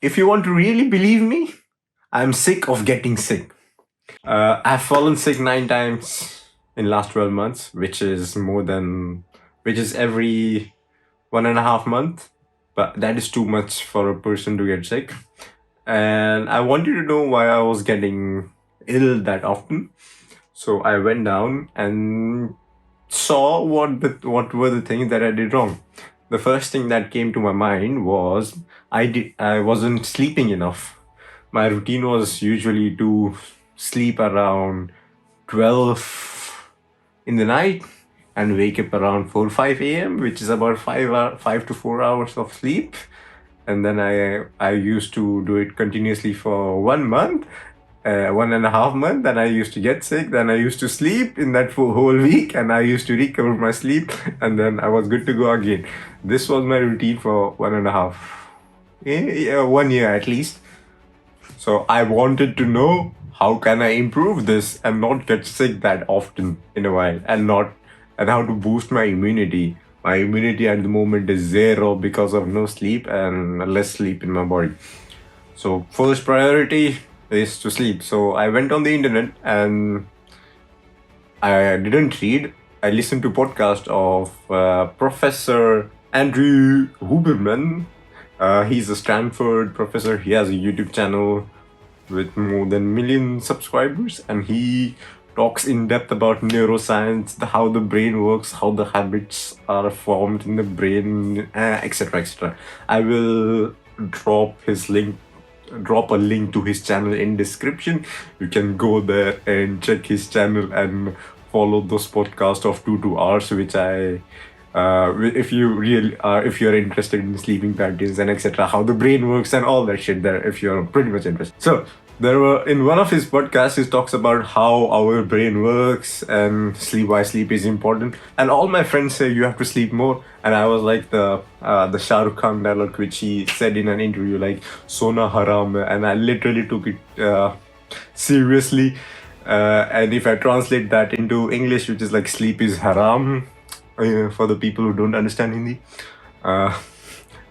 If you want to really believe me, I'm sick of getting sick. I've fallen sick 9 times in last 12 months, which is every 1.5 month. But that is too much for a person to get sick. And I wanted to know why I was getting ill that often. So I went down and saw what were the things that I did wrong. The first thing that came to my mind was I wasn't sleeping enough. My routine was usually to sleep around 12 in the night and wake up around 4 5 a.m., which is about 5 to 4 hours of sleep. And then I used to do it continuously for 1 month, 1.5 month. Then I used to get sick. Then I used to sleep in that whole week, and I used to recover my sleep, and then I was good to go again. This was my routine for 1 year at least. So I wanted to know how can I improve this and not get sick that often in a while, and how to boost my immunity. My immunity at the moment is zero because of no sleep and less sleep in my body. So first priority is to sleep. So I went on the internet and I didn't read. I listened to podcast of Professor Andrew Huberman. He's a Stanford professor. He has a YouTube channel with more than million subscribers, and he talks in depth about neuroscience, how the brain works, how the habits are formed in the brain, etc., etc. I will drop a link to his channel in description. You can go there and check his channel and follow those podcasts of 2 hours, which if you're interested in sleeping patterns and etc., how the brain works and all that shit there, if you're pretty much interested. So in one of his podcasts, he talks about how our brain works and why sleep is important. And all my friends say you have to sleep more. And I was like the Shah Rukh Khan dialogue, which he said in an interview, like "Sona haram," and I literally took it seriously. And if I translate that into English, which is like "sleep is haram," for the people who don't understand Hindi.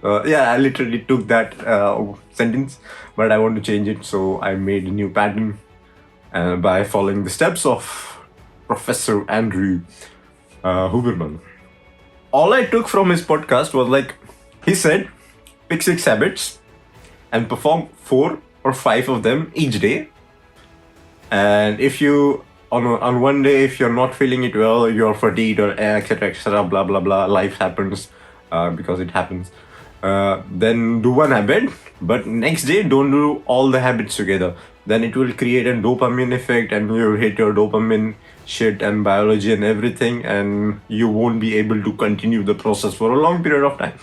Yeah, I literally took that sentence, but I want to change it, so I made a new pattern by following the steps of Professor Andrew Huberman. All I took from his podcast was like, he said, pick 6 habits and perform 4 or 5 of them each day. And if you on one day, if you're not feeling it well, you're fatigued or etc., blah blah blah, life happens because it happens. Then do one habit, but next day don't do all the habits together. Then it will create a dopamine effect, and you hit your dopamine shit and biology and everything, and you won't be able to continue the process for a long period of time.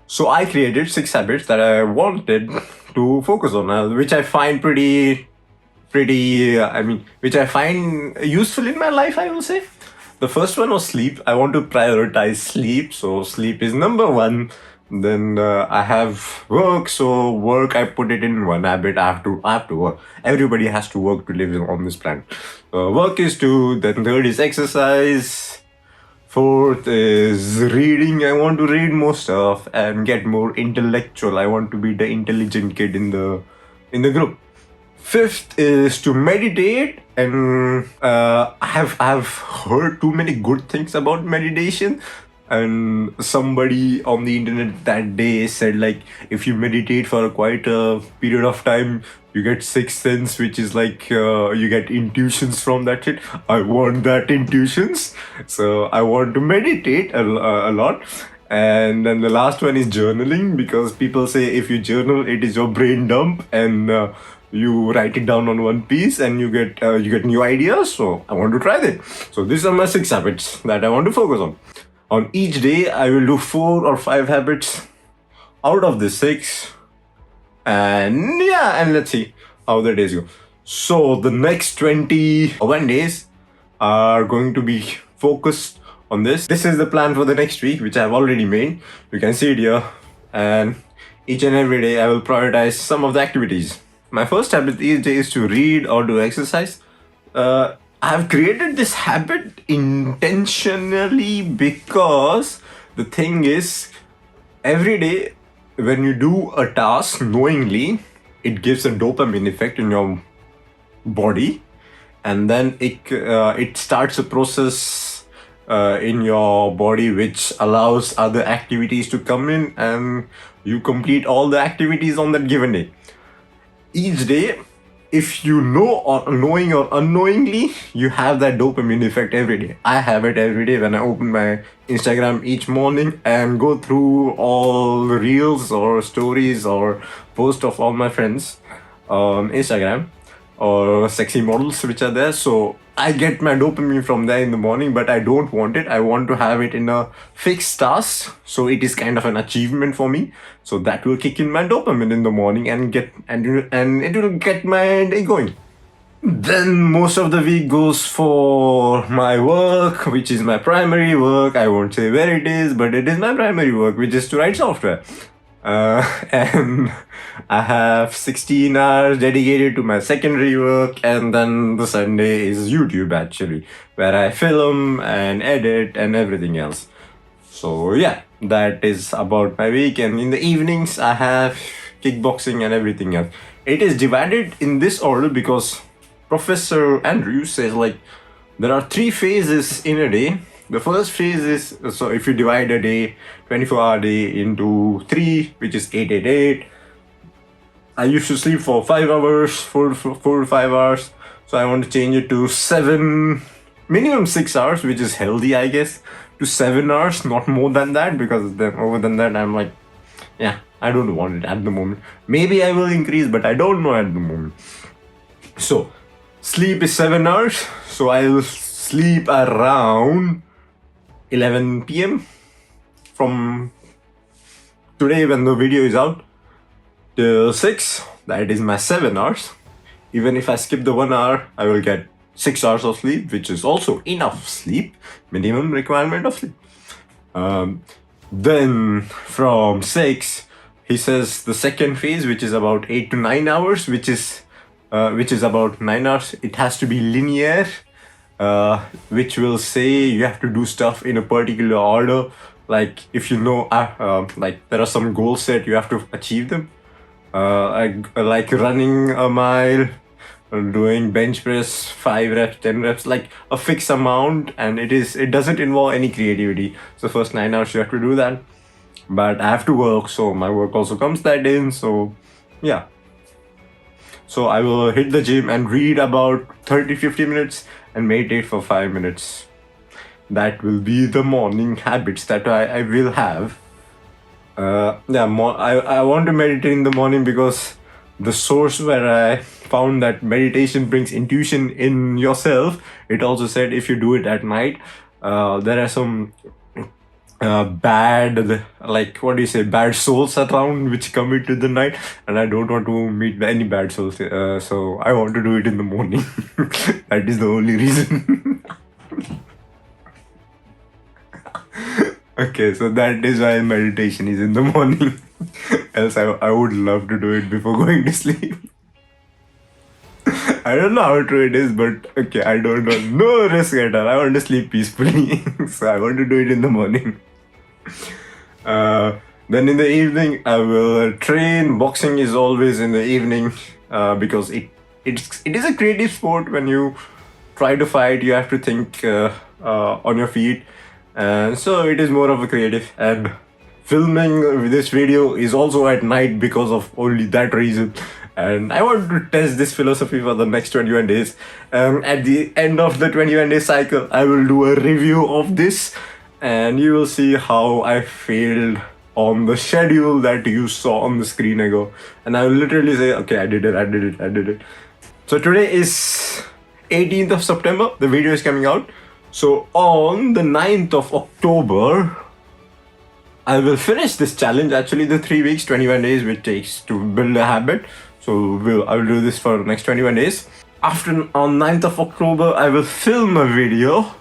So I created 6 habits that I wanted to focus on, which I find which I find useful in my life, I will say. The first one was sleep. I want to prioritize sleep, so sleep is number one. Then I have work, so work I put it in one habit. I have to work. Everybody has to work to live on this planet. Work is 2. Then third is exercise. Fourth is reading. I want to read more stuff and get more intellectual. I want to be the intelligent kid in the group. Fifth is to meditate, and I've heard too many good things about meditation. And somebody on the internet that day said, like, if you meditate for quite a period of time, you get sixth sense, which is like you get intuitions from that shit. I want that intuitions, so I want to meditate a lot. And then the last one is journaling, because people say if you journal, it is your brain dump, and you write it down on one piece and you get new ideas. So I want to try that. So these are my 6 habits that I want to focus on. On each day, I will do 4 or 5 habits out of the 6. And yeah, and let's see how the days go. So the next 21 days are going to be focused on this. This is the plan for the next week, which I've already made. You can see it here. And each and every day, I will prioritize some of the activities. My first habit these days is to read or do exercise. I've created this habit intentionally because the thing is, every day when you do a task knowingly, it gives a dopamine effect in your body, and then it starts a process in your body which allows other activities to come in, and you complete all the activities on that given day. Each day, if you know, or knowing or unknowingly, you have that dopamine effect every day. I have it every day when I open my Instagram each morning and go through all the reels or stories or posts of all my friends on Instagram, or sexy models which are there. So I get my dopamine from there in the morning, but I don't want it. I want to have it in a fixed task. So it is kind of an achievement for me. So that will kick in my dopamine in the morning and it will get my day going. Then most of the week goes for my work, which is my primary work. I won't say where it is, but it is my primary work, which is to write software. And I have 16 hours dedicated to my secondary work, and then the Sunday is YouTube actually, where I film and edit and everything else. So yeah, that is about my week. And in the evenings, I have kickboxing and everything else. It is divided in this order because Professor Andrew says like there are 3 phases in a day. The first phase is, so if you divide a day, 24-hour day into 3, which is 888. I used to sleep for 5 hours, 4 to 5 hours. So I want to change it to 7, minimum 6 hours, which is healthy, I guess, to 7 hours, not more than that, because then over than that, I'm like, yeah, I don't want it at the moment. Maybe I will increase, but I don't know at the moment. So sleep is 7 hours. So I will sleep around 11 p.m. from today when the video is out till 6. That is my 7 hours. Even if I skip the 1 hour, I will get 6 hours of sleep, which is also enough sleep, minimum requirement of sleep. Then from 6, he says the second phase, which is about 8 to 9 hours, which is about 9 hours. It has to be linear, which will say you have to do stuff in a particular order. Like if you know, like there are some goals set, you have to achieve them. Like running a mile, doing bench press 5 reps, 10 reps, like a fixed amount, and it doesn't involve any creativity. So first 9 hours you have to do that. But I have to work, so my work also comes that in. So yeah. So I will hit the gym and read about 30-50 minutes and meditate for 5 minutes. That will be the morning habits that I will have. I want to meditate in the morning because the source where I found that meditation brings intuition in yourself, it also said if you do it at night, there are some bad, like what do you say, bad souls around which come into the night, and I don't want to meet any bad souls, so I want to do it in the morning. That is the only reason. Okay, so that is why meditation is in the morning. Else I would love to do it before going to sleep. I don't know how true it is, but okay, I don't know. No risk at all. I want to sleep peacefully. So I want to do it in the morning. Then in the evening, I will train. Boxing is always in the evening because it is a creative sport. When you try to fight, you have to think on your feet. And so it is more of a creative. And filming this video is also at night because of only that reason. And I want to test this philosophy for the next 21 days. At the end of the 21-day cycle, I will do a review of this. And you will see how I failed on the schedule that you saw on the screen ago. And I will literally say, okay, I did it. So today is 18th of September. The video is coming out. So on the 9th of October, I will finish this challenge. Actually, the 3 weeks, 21 days, which takes to build a habit. So I will do this for the next 21 days. After, on 9th of October, I will film a video.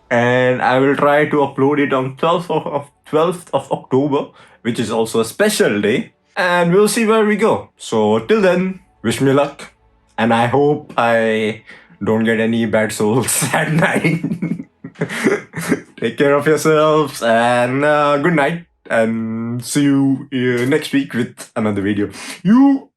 And I will try to upload it on 12th of October, which is also a special day. And we'll see where we go. So till then, wish me luck. And I hope I don't get any bad souls at night. Take care of yourselves and good night. and see you next week with another video. You